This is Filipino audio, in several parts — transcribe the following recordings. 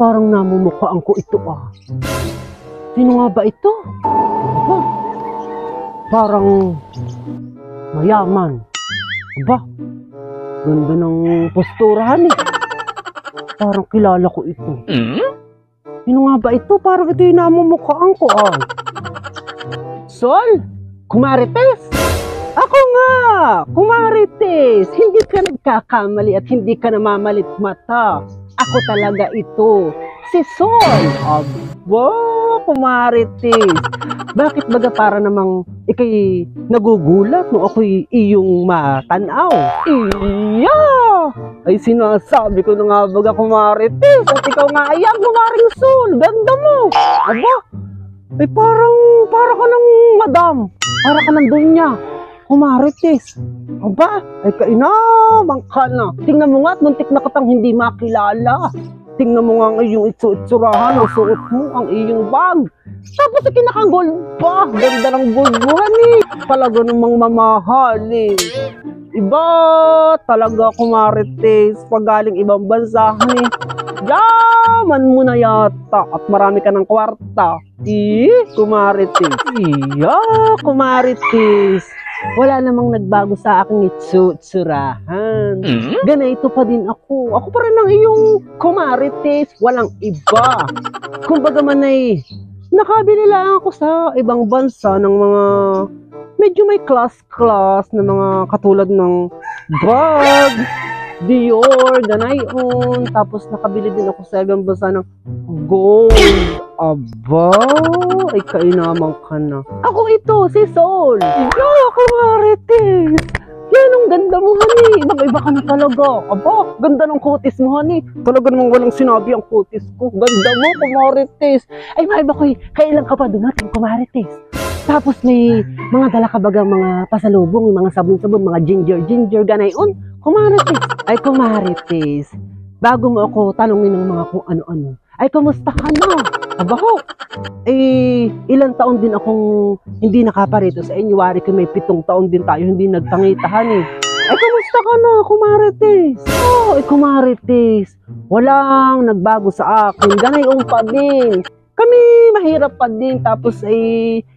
parang namumukhaan ko ito ah. Sino nga ba ito? Aba, parang mayaman. Aba, ganda ng posturahan eh. Parang kilala ko ito. Sino nga ba ito? Parang ito yung namumukhaan ko ah. Sol, Kumarites! Ako nga, Kumarites! Hindi ka nagkakamali at hindi ka namamalit mata. Ako talaga ito, si Sol. Aba, Kumarites. Bakit baga para namang ikay nagugulat nung ako'y iyong matanaw? Iya! Ay sinasabi ko na nga baga, Kumarites. At ikaw nga ayan, Kumaring Sol. Ganda mo. Aba, ay para ka ng madam. Para ka ng dunya. Kumarites. Aba, ay kainamang ka na. Tingnan mo nga at muntik na katang hindi makilala. Tingnan mo nga ang iyong itsurahan, ang suot mo, ang iyong bag. Tapos ay kinakagold pa. Ganda ng gold mo, honey. Talaga namang mamahalin. Iba talaga, Kumarites. Pag galing ibang bansa, honey. Yaman mo na yata at marami ka ng kwarta. Kumarites. Iya, Kumarites. Wala namang nagbago sa aking itsurahan. Ganito pa din ako. Ako pa rin ang iyong Kumarites. Walang iba. Kumbaga man ay nakabili lang ako sa ibang bansa ng mga medyo may class na mga katulad ng bag, Dior, ganayon. Tapos nakabili din ako sa ibang bansa ng gold. Aba, ay kainamang ka na. Ako ito, si Sol. Ikaw, Kumarites. Yan ang ganda mo, honey. Iba-iba ka na talaga. Aba, ganda ng kutis mo, honey. Talaga namang walang sinabi ang kutis ko. Ganda mo, Kumarites. Ay, maiba ko, kailan ka pa dumating, Kumarites? Tapos may mga dala ka bagang mga pasalubong, mga sabon-sabon, mga ginger, ganayon. Kumarites. Ay, Kumarites. Bago mo ako tanongin ng mga kung ano-ano, ay, kumusta ka na? Aba ho, ilang taon din akong hindi nakaparito sa inyo. Wari ko may 7 taon din tayo hindi nagpangitahan eh. Ay, kumusta ka na, Kumarites? Oh, Kumarites, walang nagbago sa akin. Ganayong pa din. Kami mahirap pa din. Tapos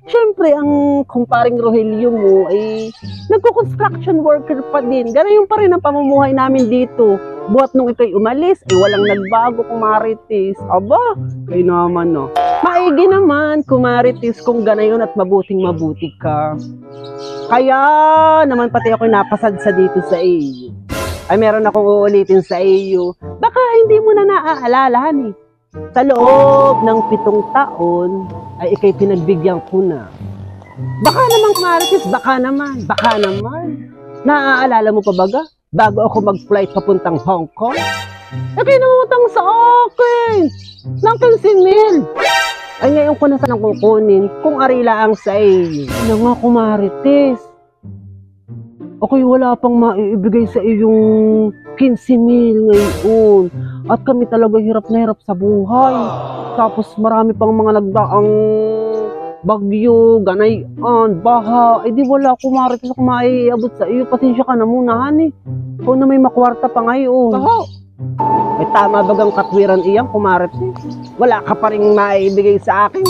syempre ang kumparing Rogelio mo nagko-construction worker pa din. Ganayon pa rin ang pamumuhay namin dito. Buhat nung ito'y umalis, walang nagbago, Kumarites. Aba, kayo naman no. Maigi naman, Kumarites, kung ganayon at mabuting-mabuti ka. Kaya naman pati ako'y napasadsa dito sa iyo. Ay, meron akong uulitin sa iyo. Baka hindi mo na naaalala, honey. Sa loob ng 7 taon, ay ikay pinagbigyan ko na. Baka naman, Kumarites, baka naman. Naaalala mo pa baga? Bago ako mag-flight papuntang Hong Kong, kinutang sa akin ng 15,000. Ay, ngayon ko na sanang kukunin kung arila ang sa iyo. Ano nga, Kumarites? Ako'y wala pang maiibigay sa iyong 15,000 ngayon. At kami talaga hirap na hirap sa buhay. Tapos marami pang mga nagdaang bagyo, ganayon, baha. Di wala, Kumarites, ako maiabot sa iyo. Pasensya ka na muna, honey. Kung na may makwarta pa ngayon. Baho! May tama bagang katwiran iyang, Kumarites? Wala ka pa rin maibigay sa akin?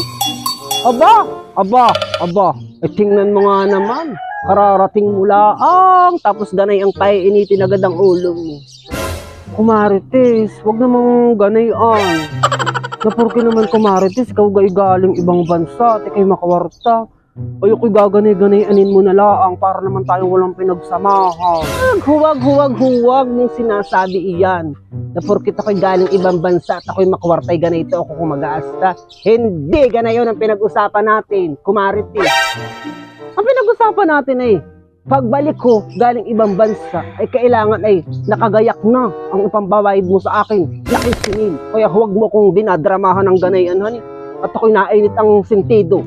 Aba. Tingnan mo nga naman. Kararating mo lang. Tapos ganay ang paiinitin agad ang ulo mo. Kumarites, wag namang ganayan. Napurki naman, Kumarites, ikaw galing ibang bansa at ikay makawarta. Ayoko gaganay-ganayanin mo na laang para naman tayong walang pinagsamahan. Huwag mong sinasabi iyan. Napurkit ako'y galing ibang bansa at ako'y makwartay ganito ako kung mag-aasta. Hindi ganayon ang pinag-usapan natin, Kumarites. Ang pinag-usapan natin pagbalik ko galing ibang bansa ay kailangan nakagayak na ang ipambabayad mo sa akin. Nakisingil. Kaya huwag mo kong dinadramahan ng ganayan, honey. At ako'y nainit ang sentido.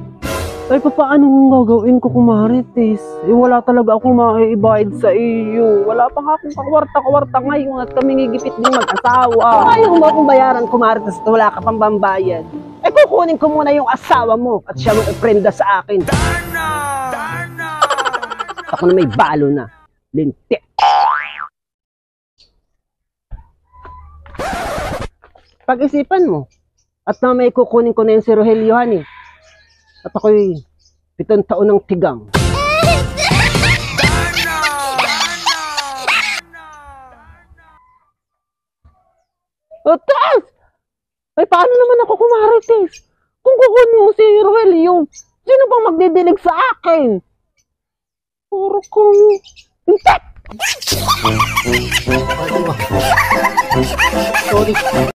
Ay, paano kung gagawin ko, Kumarites? Wala talaga akong maiibayad sa iyo. Wala pa nga akong kakwarta-kwarta ngayon at kami ngigipit din mag-asawa. Ayaw mo akong bayaran, Kumarites, at wala ka pang bambayad. Kukunin ko muna yung asawa mo at siya mong iprenda sa akin. Darna! Ako na may balo na. Lintik! Pag-isipan mo. At na may kukunin ko na yung si Rogelio, honey. At ako'y 7 taon ng tigang. Otas! Ay, paano naman ako kumarites? Kung kukunin mo si Rogelio, sino bang magdidilig sa akin? Puro kong... Intek! Sorry.